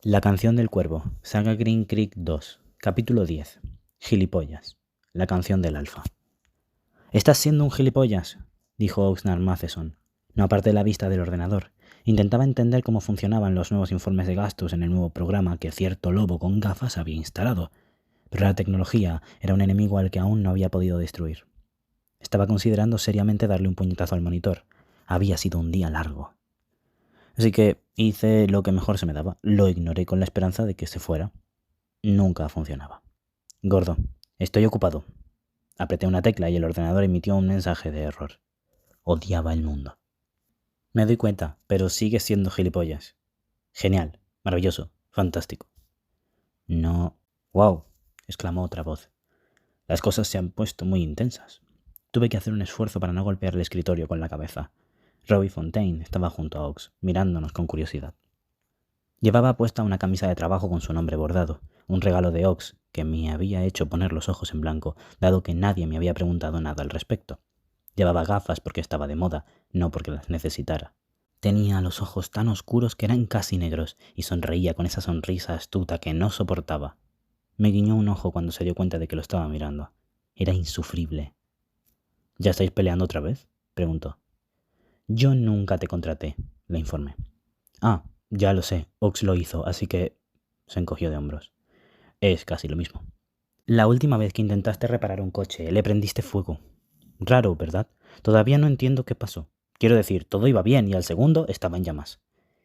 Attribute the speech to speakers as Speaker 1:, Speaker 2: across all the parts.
Speaker 1: La canción del cuervo, Saga Green Creek 2, capítulo 10. Gilipollas. La canción del alfa. «Estás siendo un gilipollas», dijo Oxnard Matheson. No aparté la vista del ordenador. Intentaba entender cómo funcionaban los nuevos informes de gastos en el nuevo programa que cierto lobo con gafas había instalado. Pero la tecnología era un enemigo al que aún no había podido destruir. Estaba considerando seriamente darle un puñetazo al monitor. Había sido un día largo. Así que hice lo que mejor se me daba. Lo ignoré con la esperanza de que se fuera. Nunca funcionaba. «Gordo, estoy ocupado». Apreté una tecla y el ordenador emitió un mensaje de error. Odiaba el mundo. «Me doy cuenta, pero sigues siendo gilipollas». «Genial, maravilloso, fantástico». «No». «Wow», exclamó otra voz. Las cosas se han puesto muy intensas. Tuve que hacer un esfuerzo para no golpear el escritorio con la cabeza. Robbie Fontaine estaba junto a Ox, mirándonos con curiosidad. Llevaba puesta una camisa de trabajo con su nombre bordado, un regalo de Ox que me había hecho poner los ojos en blanco, dado que nadie me había preguntado nada al respecto. Llevaba gafas porque estaba de moda, no porque las necesitara. Tenía los ojos tan oscuros que eran casi negros y sonreía con esa sonrisa astuta que no soportaba. Me guiñó un ojo cuando se dio cuenta de que lo estaba mirando. Era insufrible. «¿Ya estáis peleando otra vez?», preguntó. «Yo nunca te contraté», le informé. «Ah, ya lo sé, Ox lo hizo, así que...» se encogió de hombros. «Es casi lo mismo». «La última vez que intentaste reparar un coche, le prendiste fuego». «Raro, ¿verdad? Todavía no entiendo qué pasó. Quiero decir, todo iba bien y al segundo estaba en llamas.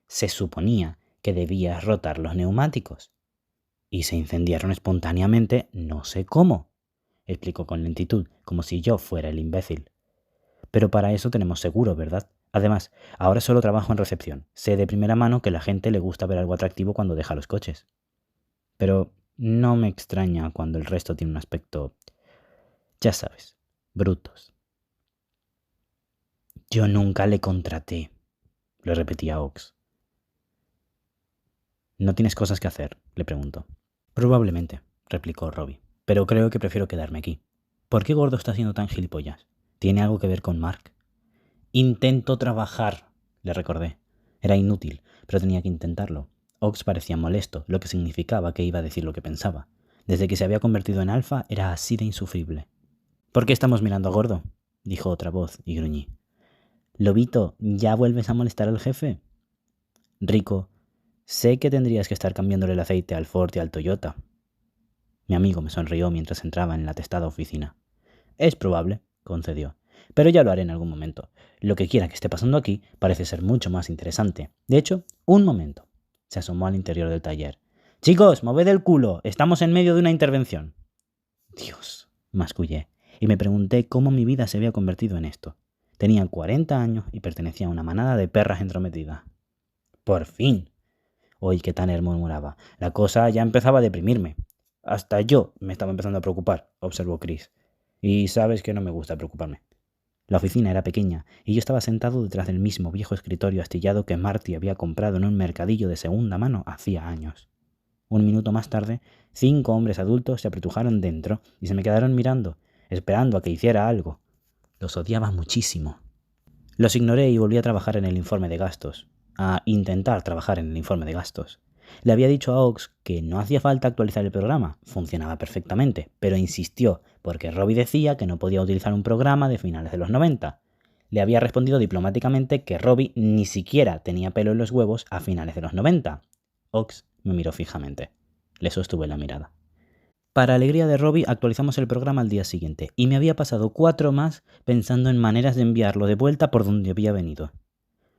Speaker 1: Se suponía que debías rotar los neumáticos. Y se incendiaron espontáneamente, no sé cómo», explicó con lentitud, como si yo fuera el imbécil. «Pero para eso tenemos seguro, ¿verdad? Además, ahora solo trabajo en recepción. Sé de primera mano que a la gente le gusta ver algo atractivo cuando deja los coches. Pero no me extraña cuando el resto tiene un aspecto, ya sabes, brutos». «Yo nunca le contraté», le repetía Ox. «¿No tienes cosas que hacer?», le preguntó. «Probablemente», replicó Robbie, «pero creo que prefiero quedarme aquí». «¿Por qué Gordo está siendo tan gilipollas? ¿Tiene algo que ver con Mark?» «Intento trabajar», le recordé. Era inútil, pero tenía que intentarlo. Ox parecía molesto, lo que significaba que iba a decir lo que pensaba. Desde que se había convertido en alfa, era así de insufrible. «¿Por qué estamos mirando a Gordo?», dijo otra voz y gruñí. «Lobito, ¿ya vuelves a molestar al jefe?» «Rico, sé que tendrías que estar cambiándole el aceite al Ford y al Toyota». Mi amigo me sonrió mientras entraba en la atestada oficina. «Es probable», concedió, «pero ya lo haré en algún momento. Lo que quiera que esté pasando aquí parece ser mucho más interesante. De hecho, un momento». Se asomó al interior del taller. «Chicos, moved el culo. Estamos en medio de una intervención». «Dios», mascullé, y me pregunté cómo mi vida se había convertido en esto. Tenía 40 años y pertenecía a una manada de perras entrometidas. «Por fin». Oí que Tanner murmuraba. La cosa ya empezaba a deprimirme. «Hasta yo me estaba empezando a preocupar», observó Chris. «Y sabes que no me gusta preocuparme». La oficina era pequeña y yo estaba sentado detrás del mismo viejo escritorio astillado que Marty había comprado en un mercadillo de segunda mano hacía años. Un minuto más tarde, 5 hombres adultos se apretujaron dentro y se me quedaron mirando, esperando a que hiciera algo. Los odiaba muchísimo. Los ignoré y volví a trabajar en el informe de gastos. A intentar trabajar en el informe de gastos. Le había dicho a Ox que no hacía falta actualizar el programa, funcionaba perfectamente, pero insistió porque Robbie decía que no podía utilizar un programa de finales de los 90. Le había respondido diplomáticamente que Robbie ni siquiera tenía pelo en los huevos a finales de los 90. Ox me miró fijamente. Le sostuve la mirada. Para alegría de Robbie, actualizamos el programa al día siguiente, y me había pasado 4 más pensando en maneras de enviarlo de vuelta por donde había venido.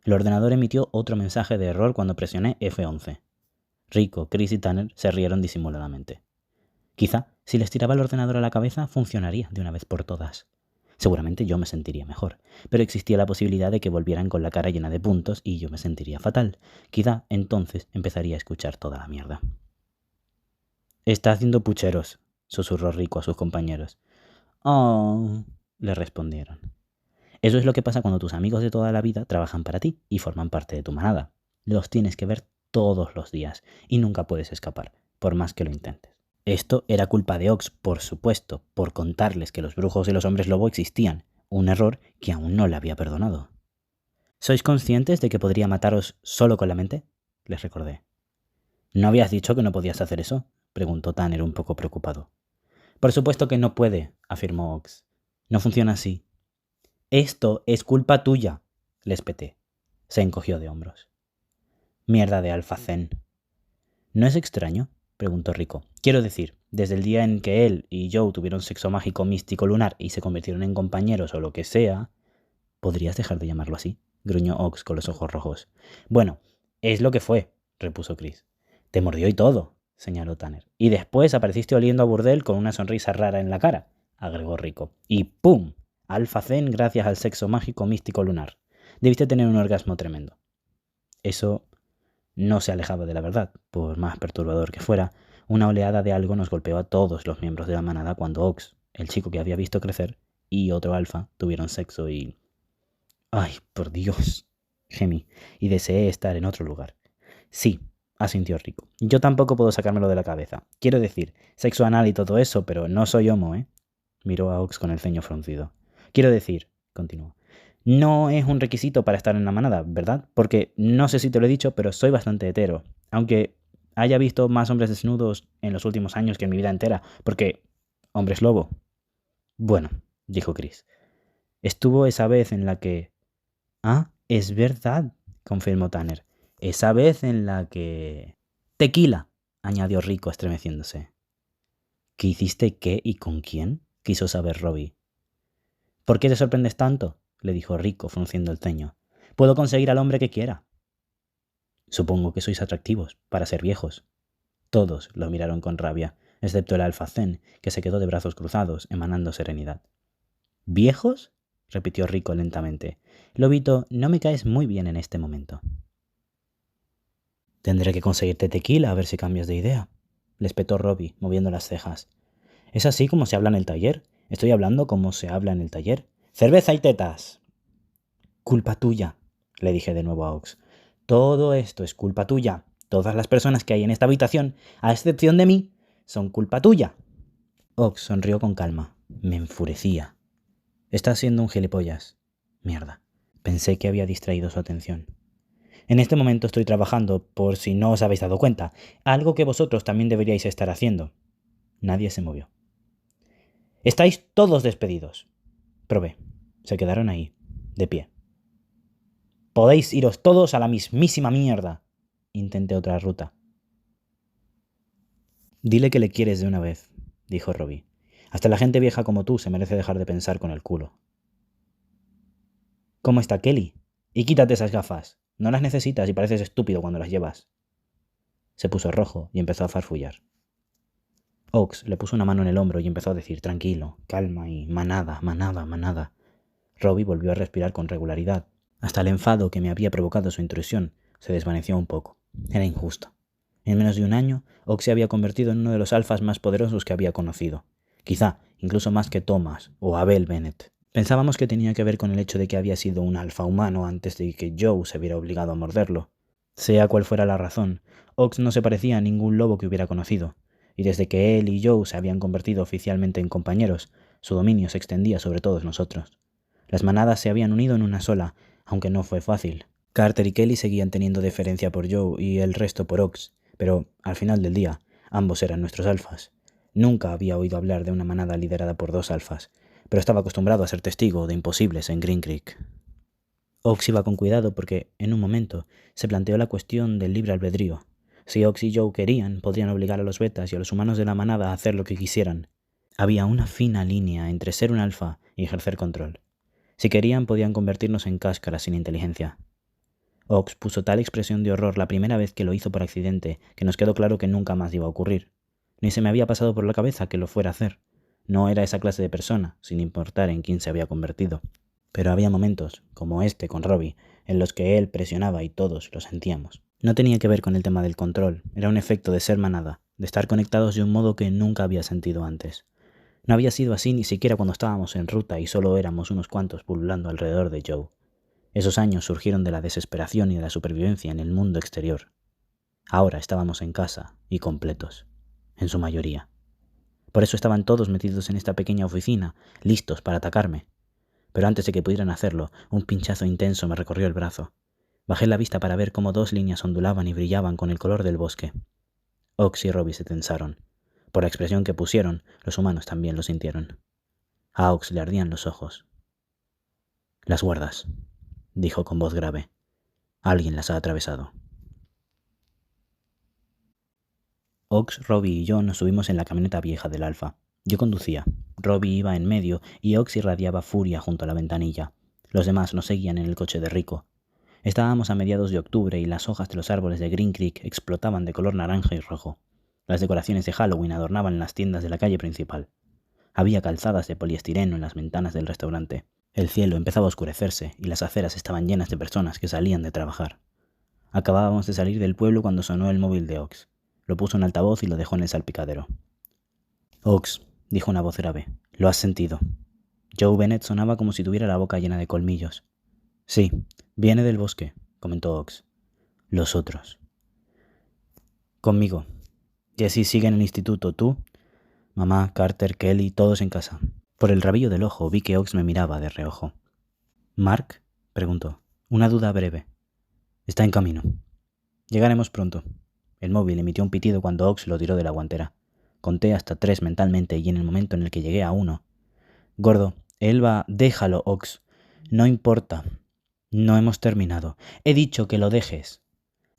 Speaker 1: El ordenador emitió otro mensaje de error cuando presioné F11. Rico, Chris y Tanner se rieron disimuladamente. Quizá, si les tiraba el ordenador a la cabeza, funcionaría de una vez por todas. Seguramente yo me sentiría mejor, pero existía la posibilidad de que volvieran con la cara llena de puntos y yo me sentiría fatal. Quizá entonces empezaría a escuchar toda la mierda. «Está haciendo pucheros», susurró Rico a sus compañeros. «Oh», le respondieron. Eso es lo que pasa cuando tus amigos de toda la vida trabajan para ti y forman parte de tu manada. Los tienes que ver todos los días y nunca puedes escapar, por más que lo intentes. Esto era culpa de Ox, por supuesto, por contarles que los brujos y los hombres lobo existían, un error que aún no le había perdonado. «¿Sois conscientes de que podría mataros solo con la mente?», les recordé. ¿No habías dicho que no podías hacer eso?, preguntó Tanner un poco preocupado. Por supuesto que no puede, afirmó Ox. No funciona así. Esto es culpa tuya, le espeté. Se encogió de hombros. Mierda de alfacén. ¿No es extraño?, preguntó Rico. Quiero decir, desde el día en que él y Joe tuvieron sexo mágico místico lunar y se convirtieron en compañeros o lo que sea... ¿Podrías dejar de llamarlo así?, gruñó Ox con los ojos rojos. Bueno, es lo que fue, repuso Chris. Te mordió y todo, señaló Tanner. Y después apareciste oliendo a burdel con una sonrisa rara en la cara, agregó Rico. Y ¡pum! Alfacén gracias al sexo mágico místico lunar. Debiste tener un orgasmo tremendo. Eso no se alejaba de la verdad. Por más perturbador que fuera, una oleada de algo nos golpeó a todos los miembros de la manada cuando Ox, el chico que había visto crecer, y otro alfa tuvieron sexo y... ¡Ay, por Dios!, gemí, y deseé estar en otro lugar. Sí, asintió Rico. Yo tampoco puedo sacármelo de la cabeza. Quiero decir, sexo anal y todo eso, pero no soy homo, ¿eh? Miró a Ox con el ceño fruncido. Quiero decir, continuó, no es un requisito para estar en la manada, ¿verdad? Porque no sé si te lo he dicho, pero soy bastante hetero. Aunque haya visto más hombres desnudos en los últimos años que en mi vida entera, porque... hombres lobo. Bueno, dijo Chris. Estuvo esa vez en la que... Ah, es verdad, confirmó Tanner. Esa vez en la que... Tequila, añadió Rico estremeciéndose. ¿Qué hiciste qué y con quién?, quiso saber Robbie. ¿Por qué te sorprendes tanto?, le dijo Rico, frunciendo el ceño. Puedo conseguir al hombre que quiera. Supongo que sois atractivos, para ser viejos. Todos lo miraron con rabia, excepto el alfacén, que se quedó de brazos cruzados, emanando serenidad. ¿Viejos?, repitió Rico lentamente. Lobito, no me caes muy bien en este momento. Tendré que conseguirte tequila a ver si cambias de idea, le espetó Robbie, moviendo las cejas. ¿Es así como se habla en el taller? Estoy hablando como se habla en el taller. ¡Cerveza y tetas! Culpa tuya, le dije de nuevo a Ox. Todo esto es culpa tuya. Todas las personas que hay en esta habitación, a excepción de mí, son culpa tuya. Ox sonrió con calma. Me enfurecía. Estás siendo un gilipollas. Mierda. Pensé que había distraído su atención. En este momento estoy trabajando, por si no os habéis dado cuenta, algo que vosotros también deberíais estar haciendo. Nadie se movió. Estáis todos despedidos. Probé. Se quedaron ahí, de pie. Podéis iros todos a la mismísima mierda. Intenté otra ruta. Dile que le quieres de una vez, dijo Robbie. Hasta la gente vieja como tú se merece dejar de pensar con el culo. ¿Cómo está Kelly? Y quítate esas gafas. No las necesitas y pareces estúpido cuando las llevas. Se puso rojo y empezó a farfullar. Ox le puso una mano en el hombro y empezó a decir tranquilo, calma y manada, manada, manada. Robbie volvió a respirar con regularidad. Hasta el enfado que me había provocado su intrusión se desvaneció un poco. Era injusto. En menos de un año, Ox se había convertido en uno de los alfas más poderosos que había conocido. Quizá incluso más que Thomas o Abel Bennett. Pensábamos que tenía que ver con el hecho de que había sido un alfa humano antes de que Joe se viera obligado a morderlo. Sea cual fuera la razón, Ox no se parecía a ningún lobo que hubiera conocido, y desde que él y Joe se habían convertido oficialmente en compañeros, su dominio se extendía sobre todos nosotros. Las manadas se habían unido en una sola, aunque no fue fácil. Carter y Kelly seguían teniendo deferencia por Joe y el resto por Ox, pero al final del día, ambos eran nuestros alfas. Nunca había oído hablar de una manada liderada por dos alfas, pero estaba acostumbrado a ser testigo de imposibles en Green Creek. Ox iba con cuidado porque, en un momento, se planteó la cuestión del libre albedrío. Si Ox y Joe querían, podrían obligar a los betas y a los humanos de la manada a hacer lo que quisieran. Había una fina línea entre ser un alfa y ejercer control. Si querían, podían convertirnos en cáscaras sin inteligencia. Ox puso tal expresión de horror la primera vez que lo hizo por accidente que nos quedó claro que nunca más iba a ocurrir. Ni se me había pasado por la cabeza que lo fuera a hacer. No era esa clase de persona, sin importar en quién se había convertido. Pero había momentos, como este con Robbie, en los que él presionaba y todos lo sentíamos. No tenía que ver con el tema del control, era un efecto de ser manada, de estar conectados de un modo que nunca había sentido antes. No había sido así ni siquiera cuando estábamos en ruta y solo éramos unos cuantos pululando alrededor de Joe. Esos años surgieron de la desesperación y de la supervivencia en el mundo exterior. Ahora estábamos en casa y completos, en su mayoría. Por eso estaban todos metidos en esta pequeña oficina, listos para atacarme. Pero antes de que pudieran hacerlo, un pinchazo intenso me recorrió el brazo. Bajé la vista para ver cómo dos líneas ondulaban y brillaban con el color del bosque. Ox y Robbie se tensaron. Por la expresión que pusieron, los humanos también lo sintieron. A Ox le ardían los ojos. «Las guardas», dijo con voz grave. «Alguien las ha atravesado». Ox, Robbie y yo nos subimos en la camioneta vieja del Alfa. Yo conducía, Robbie iba en medio y Ox irradiaba furia junto a la ventanilla. Los demás nos seguían en el coche de Rico. Estábamos a mediados de octubre y las hojas de los árboles de Green Creek explotaban de color naranja y rojo. Las decoraciones de Halloween adornaban las tiendas de la calle principal. Había calzadas de poliestireno en las ventanas del restaurante. El cielo empezaba a oscurecerse y las aceras estaban llenas de personas que salían de trabajar. Acabábamos de salir del pueblo cuando sonó el móvil de Ox. Lo puso en altavoz y lo dejó en el salpicadero. «Ox», dijo una voz grave, «lo has sentido». Joe Bennett sonaba como si tuviera la boca llena de colmillos. «Sí, viene del bosque», comentó Ox. «Los otros». «Conmigo. Jessie sigue en el instituto. ¿Tú?» «Mamá, Carter, Kelly, todos en casa». Por el rabillo del ojo vi que Ox me miraba de reojo. «¿Mark?» preguntó. «Una duda breve». «Está en camino». «Llegaremos pronto». El móvil emitió un pitido cuando Ox lo tiró de la guantera. Conté hasta 3 mentalmente y en el momento en el que llegué a 1. «Gordo, él va...» «Déjalo, Ox. No importa. No hemos terminado. He dicho que lo dejes».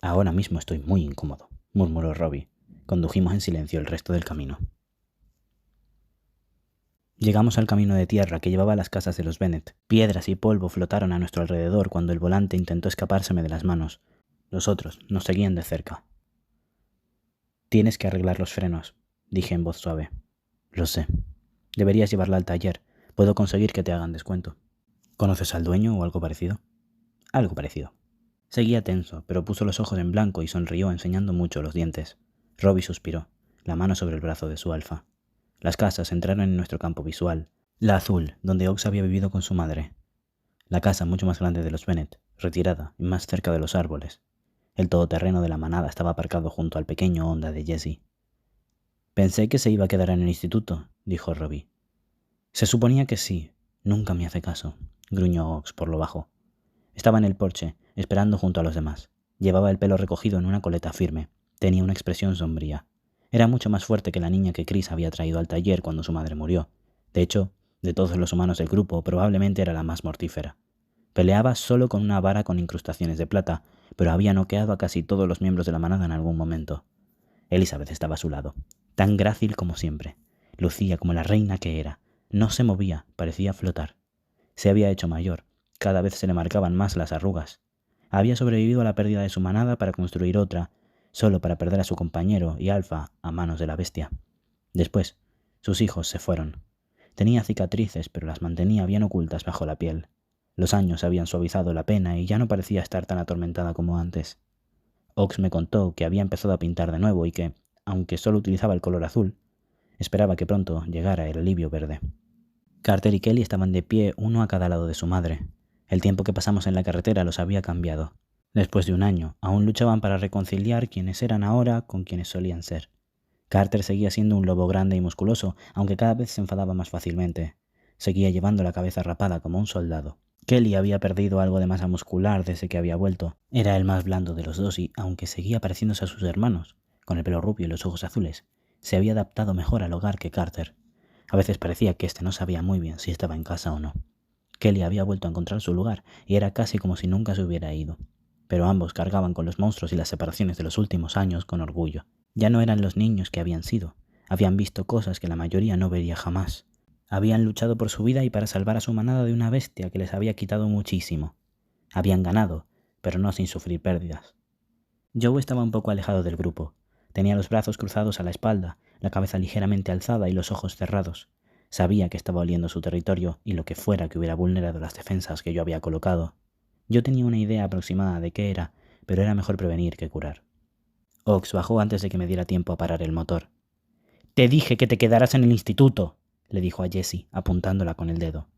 Speaker 1: «Ahora mismo estoy muy incómodo», murmuró Robbie. Condujimos en silencio el resto del camino. Llegamos al camino de tierra que llevaba a las casas de los Bennett. Piedras y polvo flotaron a nuestro alrededor cuando el volante intentó escapárseme de las manos. Los otros nos seguían de cerca. «Tienes que arreglar los frenos», dije en voz suave. «Lo sé. Deberías llevarla al taller. Puedo conseguir que te hagan descuento». «¿Conoces al dueño o algo parecido?» «Algo parecido». Seguía tenso, pero puso los ojos en blanco y sonrió enseñando mucho los dientes. Robbie suspiró, la mano sobre el brazo de su Alfa. Las casas entraron en nuestro campo visual. La azul, donde Ox había vivido con su madre. La casa mucho más grande de los Bennett, retirada y más cerca de los árboles. El todoterreno de la manada estaba aparcado junto al pequeño Honda de Jessie. «Pensé que se iba a quedar en el instituto», dijo Robbie. «Se suponía que sí. Nunca me hace caso», gruñó Ox por lo bajo. Estaba en el porche, esperando junto a los demás. Llevaba el pelo recogido en una coleta firme. Tenía una expresión sombría. Era mucho más fuerte que la niña que Chris había traído al taller cuando su madre murió. De hecho, de todos los humanos del grupo, probablemente era la más mortífera. Peleaba solo con una vara con incrustaciones de plata, pero había noqueado a casi todos los miembros de la manada en algún momento. Elizabeth estaba a su lado, tan grácil como siempre. Lucía como la reina que era. No se movía, parecía flotar. Se había hecho mayor. Cada vez se le marcaban más las arrugas. Había sobrevivido a la pérdida de su manada para construir otra, solo para perder a su compañero y Alfa a manos de la bestia. Después, sus hijos se fueron. Tenía cicatrices, pero las mantenía bien ocultas bajo la piel. Los años habían suavizado la pena y ya no parecía estar tan atormentada como antes. Ox me contó que había empezado a pintar de nuevo y que, aunque solo utilizaba el color azul, esperaba que pronto llegara el alivio verde. Carter y Kelly estaban de pie uno a cada lado de su madre. El tiempo que pasamos en la carretera los había cambiado. Después de un año, aún luchaban para reconciliar quienes eran ahora con quienes solían ser. Carter seguía siendo un lobo grande y musculoso, aunque cada vez se enfadaba más fácilmente. Seguía llevando la cabeza rapada como un soldado. Kelly había perdido algo de masa muscular desde que había vuelto. Era el más blando de los dos y, aunque seguía pareciéndose a sus hermanos, con el pelo rubio y los ojos azules, se había adaptado mejor al hogar que Carter. A veces parecía que éste no sabía muy bien si estaba en casa o no. Kelly había vuelto a encontrar su lugar y era casi como si nunca se hubiera ido. Pero ambos cargaban con los monstruos y las separaciones de los últimos años con orgullo. Ya no eran los niños que habían sido. Habían visto cosas que la mayoría no vería jamás. Habían luchado por su vida y para salvar a su manada de una bestia que les había quitado muchísimo. Habían ganado, pero no sin sufrir pérdidas. Joe estaba un poco alejado del grupo. Tenía los brazos cruzados a la espalda, la cabeza ligeramente alzada y los ojos cerrados. Sabía que estaba oliendo su territorio y lo que fuera que hubiera vulnerado las defensas que yo había colocado. Yo tenía una idea aproximada de qué era, pero era mejor prevenir que curar. Ox bajó antes de que me diera tiempo a parar el motor. «Te dije que te quedaras en el instituto», le dijo a Jessie, apuntándola con el dedo.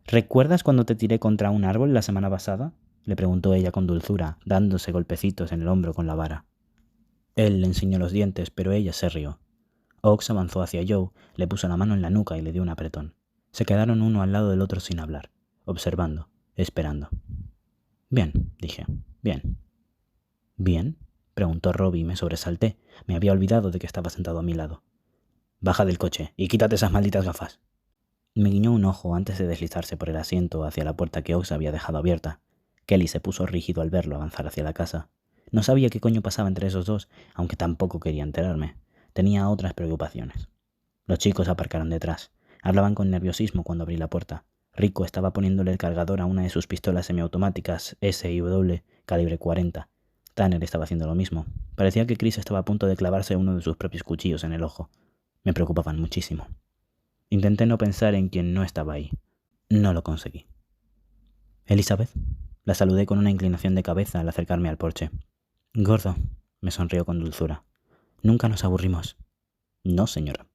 Speaker 1: «¿Recuerdas cuando te tiré contra un árbol la semana pasada?», le preguntó ella con dulzura, dándose golpecitos en el hombro con la vara. Él le enseñó los dientes, pero ella se rió. Ox avanzó hacia Joe, le puso la mano en la nuca y le dio un apretón. Se quedaron uno al lado del otro sin hablar, observando, esperando. «Bien», dije, «bien». «¿Bien?», preguntó Robbie y me sobresalté. Me había olvidado de que estaba sentado a mi lado. Baja del coche y quítate esas malditas gafas. Me guiñó un ojo antes de deslizarse por el asiento hacia la puerta que Ox había dejado abierta. Kelly se puso rígido al verlo avanzar hacia la casa. No sabía qué coño pasaba entre esos dos, aunque tampoco quería enterarme. Tenía otras preocupaciones. Los chicos aparcaron detrás. Hablaban con nerviosismo cuando abrí la puerta. Rico estaba poniéndole el cargador a una de sus pistolas semiautomáticas S&W calibre 40. Tanner estaba haciendo lo mismo. Parecía que Chris estaba a punto de clavarse uno de sus propios cuchillos en el ojo. Me preocupaban muchísimo. Intenté no pensar en quien no estaba ahí. No lo conseguí. «Elizabeth», la saludé con una inclinación de cabeza al acercarme al porche. «Gordo», me sonrió con dulzura. «Nunca nos aburrimos». «No, señora».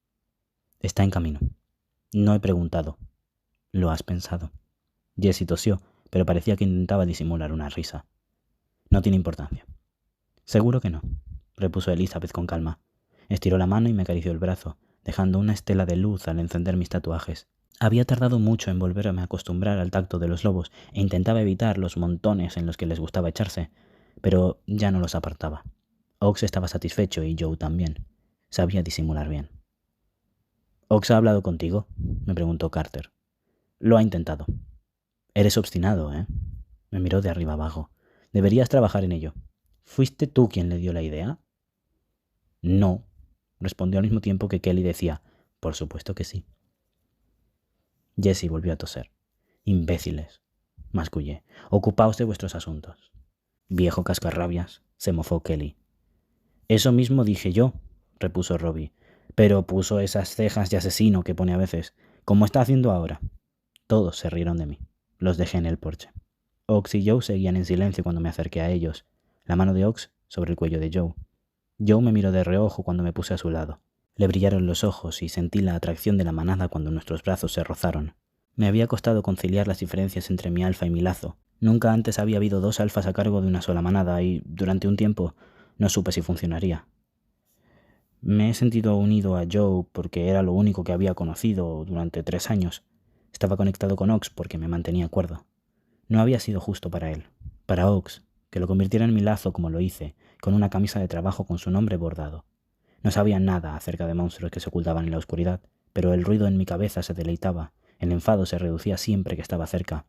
Speaker 1: «Está en camino». «No he preguntado». «¿Lo has pensado?» Jessie tosió, pero parecía que intentaba disimular una risa. «No tiene importancia». «Seguro que no», repuso Elizabeth con calma. Estiró la mano y me acarició el brazo, dejando una estela de luz al encender mis tatuajes. Había tardado mucho en volverme a acostumbrar al tacto de los lobos e intentaba evitar los montones en los que les gustaba echarse, pero ya no los apartaba. Ox estaba satisfecho y Joe también. Sabía disimular bien. «¿Ox ha hablado contigo?», me preguntó Carter. «Lo ha intentado». «Eres obstinado, ¿eh?». Me miró de arriba abajo. «Deberías trabajar en ello». «¿Fuiste tú quien le dio la idea?». «No», respondió al mismo tiempo que Kelly decía, «por supuesto que sí». Jessie volvió a toser. «Imbéciles», mascullé. «Ocupaos de vuestros asuntos». «Viejo cascarrabias», se mofó Kelly. «Eso mismo dije yo», repuso Robbie, «pero puso esas cejas de asesino que pone a veces, como está haciendo ahora». Todos se rieron de mí. Los dejé en el porche. Ox y Joe seguían en silencio cuando me acerqué a ellos, la mano de Ox sobre el cuello de Joe. Joe me miró de reojo cuando me puse a su lado. Le brillaron los ojos y sentí la atracción de la manada cuando nuestros brazos se rozaron. Me había costado conciliar las diferencias entre mi alfa y mi lazo. Nunca antes había habido dos alfas a cargo de una sola manada y, durante un tiempo, no supe si funcionaría. Me he sentido unido a Joe porque era lo único que había conocido durante 3 años. Estaba conectado con Ox porque me mantenía cuerdo. No había sido justo para él. Para Ox, que lo convirtiera en mi lazo como lo hice, con una camisa de trabajo con su nombre bordado. No sabía nada acerca de monstruos que se ocultaban en la oscuridad, pero el ruido en mi cabeza se deleitaba, el enfado se reducía siempre que estaba cerca.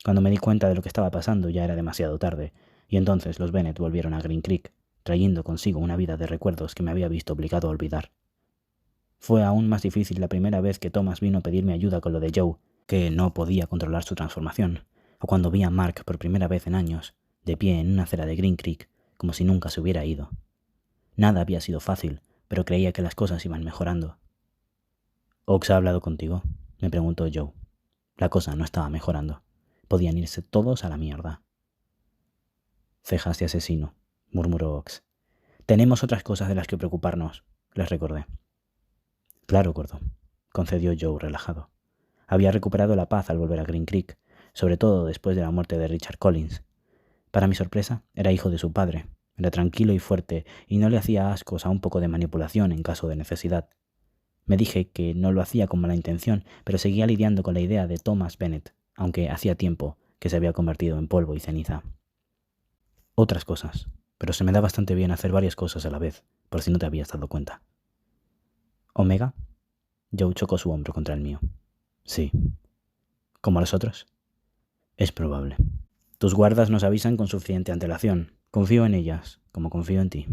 Speaker 1: Cuando me di cuenta de lo que estaba pasando ya era demasiado tarde, y entonces los Bennett volvieron a Green Creek, trayendo consigo una vida de recuerdos que me había visto obligado a olvidar. Fue aún más difícil la primera vez que Thomas vino a pedirme ayuda con lo de Joe, que no podía controlar su transformación, o cuando vi a Mark por primera vez en años, de pie en una acera de Green Creek, como si nunca se hubiera ido. Nada había sido fácil, pero creía que las cosas iban mejorando. «¿Ox ha hablado contigo?», me preguntó Joe. La cosa no estaba mejorando. Podían irse todos a la mierda. «Cejas de asesino», murmuró Ox. «Tenemos otras cosas de las que preocuparnos», les recordé. «Claro, gordo», concedió Joe relajado. Había recuperado la paz al volver a Green Creek, sobre todo después de la muerte de Richard Collins. Para mi sorpresa, era hijo de su padre. Era tranquilo y fuerte, y no le hacía ascos a un poco de manipulación en caso de necesidad. Me dije que no lo hacía con mala intención, pero seguía lidiando con la idea de Thomas Bennett, aunque hacía tiempo que se había convertido en polvo y ceniza. «Otras cosas, pero se me da bastante bien hacer varias cosas a la vez, por si no te habías dado cuenta». «¿Omega?». Joe chocó su hombro contra el mío. «Sí». «¿Como los otros?». «Es probable. Tus guardas nos avisan con suficiente antelación. Confío en ellas, como confío en ti.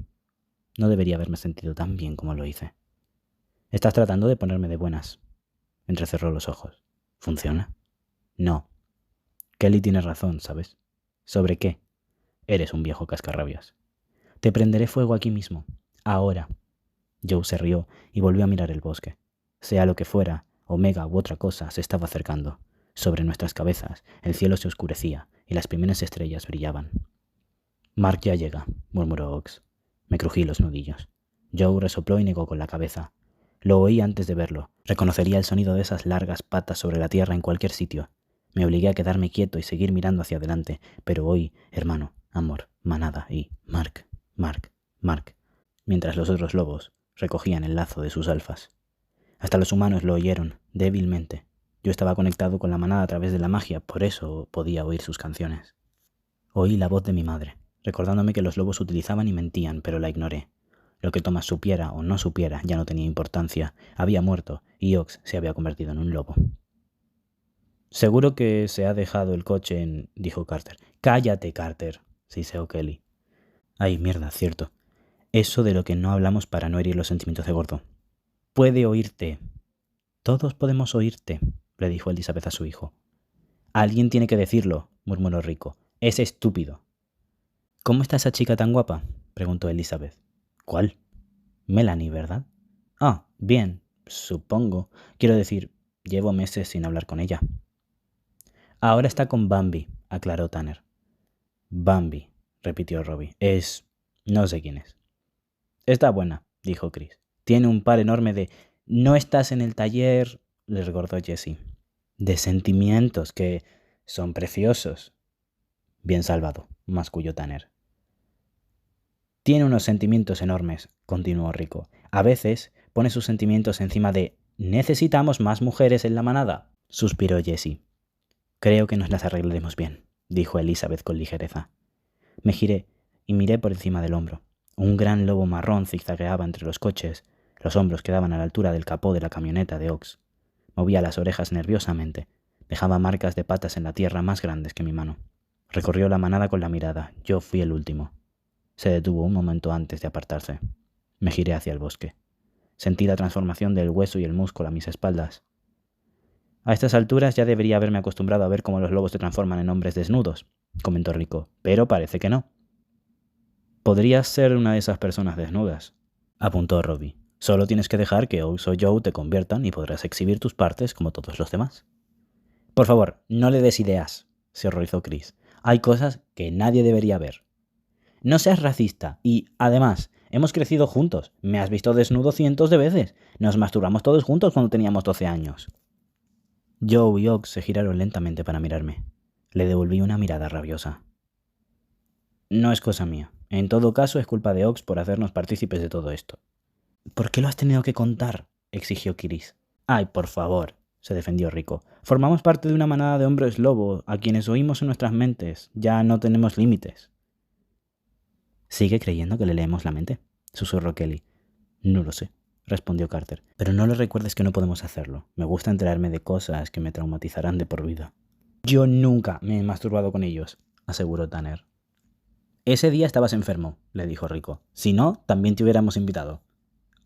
Speaker 1: No debería haberme sentido tan bien como lo hice». «Estás tratando de ponerme de buenas». Entrecerró los ojos. «¿Funciona?». «No». Kelly tiene razón, ¿sabes? ¿Sobre qué? Eres un viejo cascarrabias. «Te prenderé fuego aquí mismo. Ahora». Joe se rió y volvió a mirar el bosque. Sea lo que fuera, Omega u otra cosa se estaba acercando. Sobre nuestras cabezas el cielo se oscurecía y las primeras estrellas brillaban. «Mark ya llega», murmuró Ox. Me crují los nudillos. Joe resopló y negó con la cabeza. Lo oí antes de verlo. Reconocería el sonido de esas largas patas sobre la tierra en cualquier sitio. Me obligué a quedarme quieto y seguir mirando hacia adelante, pero oí hermano, amor, manada y Mark, Mark, Mark, mientras los otros lobos recogían el lazo de sus alfas. Hasta los humanos lo oyeron, débilmente. Yo estaba conectado con la manada a través de la magia, por eso podía oír sus canciones. Oí la voz de mi madre. recordándome que los lobos utilizaban y mentían, pero la ignoré. Lo que Thomas supiera o no supiera ya no tenía importancia. Había muerto y Ox se había convertido en un lobo. «Seguro que se ha dejado el coche en...» dijo Carter. «Cállate, Carter», siseó Kelly. «Ay, mierda, cierto. Eso de lo que no hablamos para no herir los sentimientos de Gordo. Puede oírte». «Todos podemos oírte», le dijo Elizabeth a su hijo. «Alguien tiene que decirlo», murmuró Rico. «Es estúpido». «¿Cómo está esa chica tan guapa?», preguntó Elizabeth. «¿Cuál?» «Melanie, ¿verdad?» «Ah, bien, supongo. Quiero decir, llevo meses sin hablar con ella». «Ahora está con Bambi», aclaró Tanner. «Bambi», repitió Robbie. No sé quién es». «Está buena», dijo Chris. «Tiene un par enorme de... No estás en el taller», le recordó Jessie. «De sentimientos que son preciosos». «Bien salvado», masculló Tanner. «Tiene unos sentimientos enormes», continuó Rico. «A veces pone sus sentimientos encima de... ¿Necesitamos más mujeres en la manada?», suspiró Jessie. «Creo que nos las arreglaremos bien», dijo Elizabeth con ligereza. Me giré y miré por encima del hombro. Un gran lobo marrón zigzagueaba entre los coches. Los hombros quedaban a la altura del capó de la camioneta de Ox. Movía las orejas nerviosamente. Dejaba marcas de patas en la tierra más grandes que mi mano. Recorrió la manada con la mirada. Yo fui el último. Se detuvo un momento antes de apartarse. Me giré hacia el bosque. Sentí la transformación del hueso y el músculo a mis espaldas. «A estas alturas ya debería haberme acostumbrado a ver cómo los lobos se transforman en hombres desnudos», comentó Rico, «pero parece que no». «Podrías ser una de esas personas desnudas», apuntó Robbie. «Solo tienes que dejar que Ox o Joe te conviertan y podrás exhibir tus partes como todos los demás». «Por favor, no le des ideas», se horrorizó Chris. «Hay cosas que nadie debería ver». «No seas racista y, además, hemos crecido juntos. Me has visto desnudo cientos de veces. Nos masturbamos todos juntos cuando teníamos 12 años». Joe y Ox se giraron lentamente para mirarme. Le devolví una mirada rabiosa. «No es cosa mía. En todo caso, es culpa de Ox por hacernos partícipes de todo esto». «¿Por qué lo has tenido que contar?», exigió Chris. «Ay, por favor», se defendió Rico. «Formamos parte de una manada de hombres lobo, a quienes oímos en nuestras mentes. Ya no tenemos límites». «¿Sigue creyendo que le leemos la mente?», susurró Kelly. «No lo sé», respondió Carter. «Pero no le recuerdes que no podemos hacerlo. Me gusta enterarme de cosas que me traumatizarán de por vida». «Yo nunca me he masturbado con ellos», aseguró Tanner. «Ese día estabas enfermo», le dijo Rico. «Si no, también te hubiéramos invitado».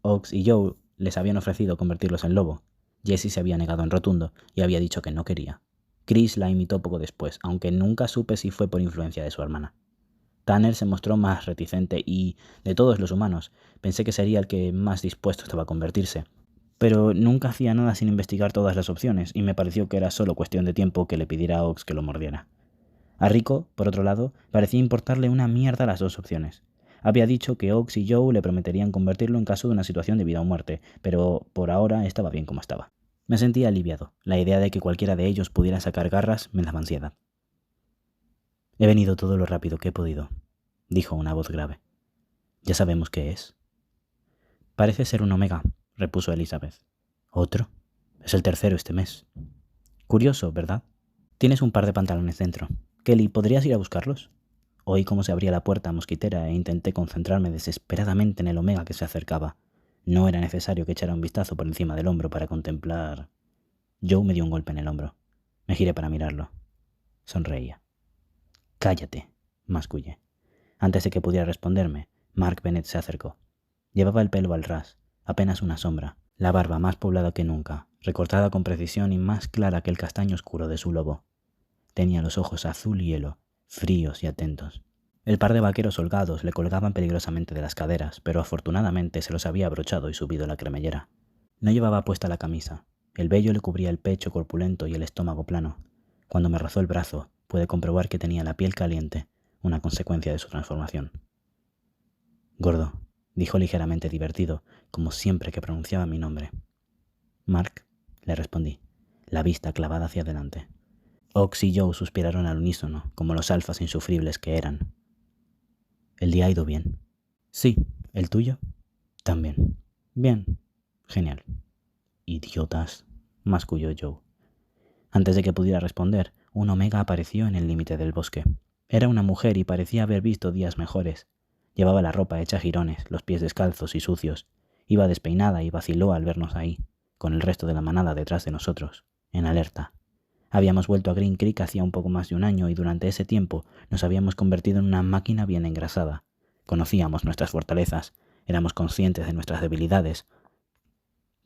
Speaker 1: Ox y Joe les habían ofrecido convertirlos en lobo. Jessie se había negado en rotundo y había dicho que no quería. Chris la imitó poco después, aunque nunca supe si fue por influencia de su hermana. Tanner se mostró más reticente y, de todos los humanos, pensé que sería el que más dispuesto estaba a convertirse. Pero nunca hacía nada sin investigar todas las opciones y me pareció que era solo cuestión de tiempo que le pidiera a Ox que lo mordiera. A Rico, por otro lado, parecía importarle una mierda las dos opciones. Había dicho que Ox y Joe le prometerían convertirlo en caso de una situación de vida o muerte, pero por ahora estaba bien como estaba. Me sentía aliviado. La idea de que cualquiera de ellos pudiera sacar garras me daba ansiedad. «He venido todo lo rápido que he podido», dijo una voz grave. «¿Ya sabemos qué es?» «Parece ser un omega», repuso Elizabeth. «¿Otro? Es el tercero este mes». «Curioso, ¿verdad? Tienes un par de pantalones dentro. Kelly, ¿podrías ir a buscarlos?» Oí cómo se abría la puerta mosquitera e intenté concentrarme desesperadamente en el omega que se acercaba. No era necesario que echara un vistazo por encima del hombro para contemplar... Joe me dio un golpe en el hombro. Me giré para mirarlo. Sonreía. «Cállate», mascullé. Antes de que pudiera responderme, Mark Bennett se acercó. Llevaba el pelo al ras, apenas una sombra, la barba más poblada que nunca, recortada con precisión y más clara que el castaño oscuro de su lobo. Tenía los ojos azul hielo, fríos y atentos. El par de vaqueros holgados le colgaban peligrosamente de las caderas, pero afortunadamente se los había abrochado y subido a la cremallera. No llevaba puesta la camisa. El vello le cubría el pecho corpulento y el estómago plano. Cuando me rozó el brazo, pude comprobar que tenía la piel caliente, una consecuencia de su transformación. «Gordo», dijo ligeramente divertido, como siempre que pronunciaba mi nombre. «Mark», le respondí, la vista clavada hacia adelante. Ox y Joe suspiraron al unísono, como los alfas insufribles que eran. «¿El día ha ido bien?» «Sí. ¿El tuyo?» «También». «Bien. Genial». «Idiotas», masculló Joe. Antes de que pudiera responder, un omega apareció en el límite del bosque. Era una mujer y parecía haber visto días mejores. Llevaba la ropa hecha jirones, los pies descalzos y sucios. Iba despeinada y vaciló al vernos ahí, con el resto de la manada detrás de nosotros, en alerta. Habíamos vuelto a Green Creek hacía un poco más de un año y durante ese tiempo nos habíamos convertido en una máquina bien engrasada. Conocíamos nuestras fortalezas, éramos conscientes de nuestras debilidades,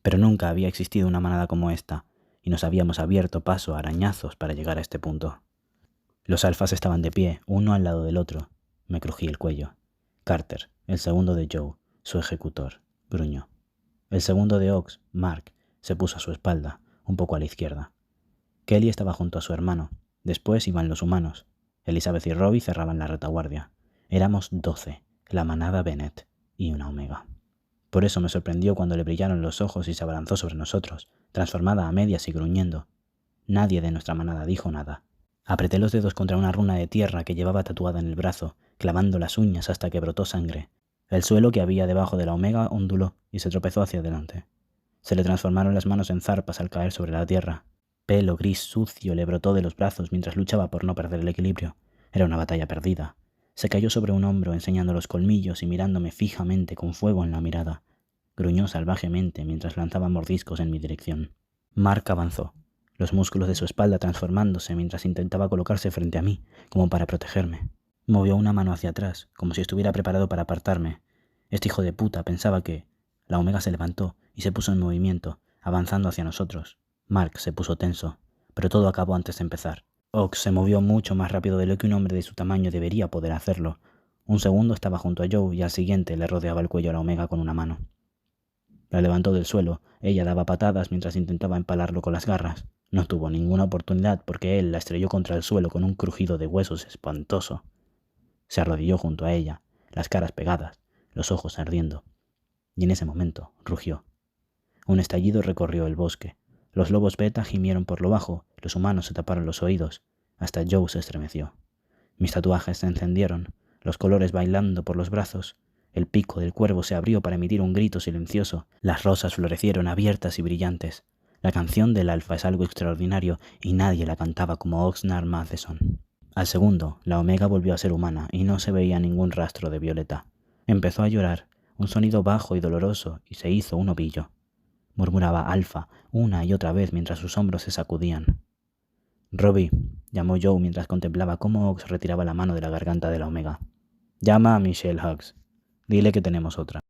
Speaker 1: pero nunca había existido una manada como esta, y nos habíamos abierto paso a arañazos para llegar a este punto. Los alfas estaban de pie, uno al lado del otro. Me crují el cuello. Carter, el segundo de Joe, su ejecutor, gruñó. El segundo de Ox, Mark, se puso a su espalda, un poco a la izquierda. Kelly estaba junto a su hermano. Después iban los humanos. Elizabeth y Robbie cerraban la retaguardia. Éramos 12, la manada Bennett y una omega. Por eso me sorprendió cuando le brillaron los ojos y se abalanzó sobre nosotros, transformada a medias y gruñendo. Nadie de nuestra manada dijo nada. Apreté los dedos contra una runa de tierra que llevaba tatuada en el brazo, clavando las uñas hasta que brotó sangre. El suelo que había debajo de la omega onduló y se tropezó hacia adelante. Se le transformaron las manos en zarpas al caer sobre la tierra. Pelo gris sucio le brotó de los brazos mientras luchaba por no perder el equilibrio. Era una batalla perdida. Se cayó sobre un hombro enseñando los colmillos y mirándome fijamente con fuego en la mirada. Gruñó salvajemente mientras lanzaba mordiscos en mi dirección. Mark avanzó, los músculos de su espalda transformándose mientras intentaba colocarse frente a mí, como para protegerme. Movió una mano hacia atrás, como si estuviera preparado para apartarme. Este hijo de puta pensaba que... La omega se levantó y se puso en movimiento, avanzando hacia nosotros. Mark se puso tenso, pero todo acabó antes de empezar. Ox se movió mucho más rápido de lo que un hombre de su tamaño debería poder hacerlo. Un segundo estaba junto a Joe y al siguiente le rodeaba el cuello a la omega con una mano. La levantó del suelo. Ella daba patadas mientras intentaba empalarlo con las garras. No tuvo ninguna oportunidad porque él la estrelló contra el suelo con un crujido de huesos espantoso. Se arrodilló junto a ella, las caras pegadas, los ojos ardiendo. Y en ese momento rugió. Un estallido recorrió el bosque. Los lobos beta gimieron por lo bajo, los humanos se taparon los oídos. Hasta Joe se estremeció. Mis tatuajes se encendieron, los colores bailando por los brazos. El pico del cuervo se abrió para emitir un grito silencioso. Las rosas florecieron abiertas y brillantes. La canción del alfa es algo extraordinario y nadie la cantaba como Oxnard Matheson. Al segundo, la omega volvió a ser humana y no se veía ningún rastro de Violeta. Empezó a llorar, un sonido bajo y doloroso, y se hizo un ovillo. Murmuraba alfa una y otra vez mientras sus hombros se sacudían. «Robbie», llamó Joe mientras contemplaba cómo Ox retiraba la mano de la garganta de la omega. «Llama a Michelle Hughes. Dile que tenemos otra».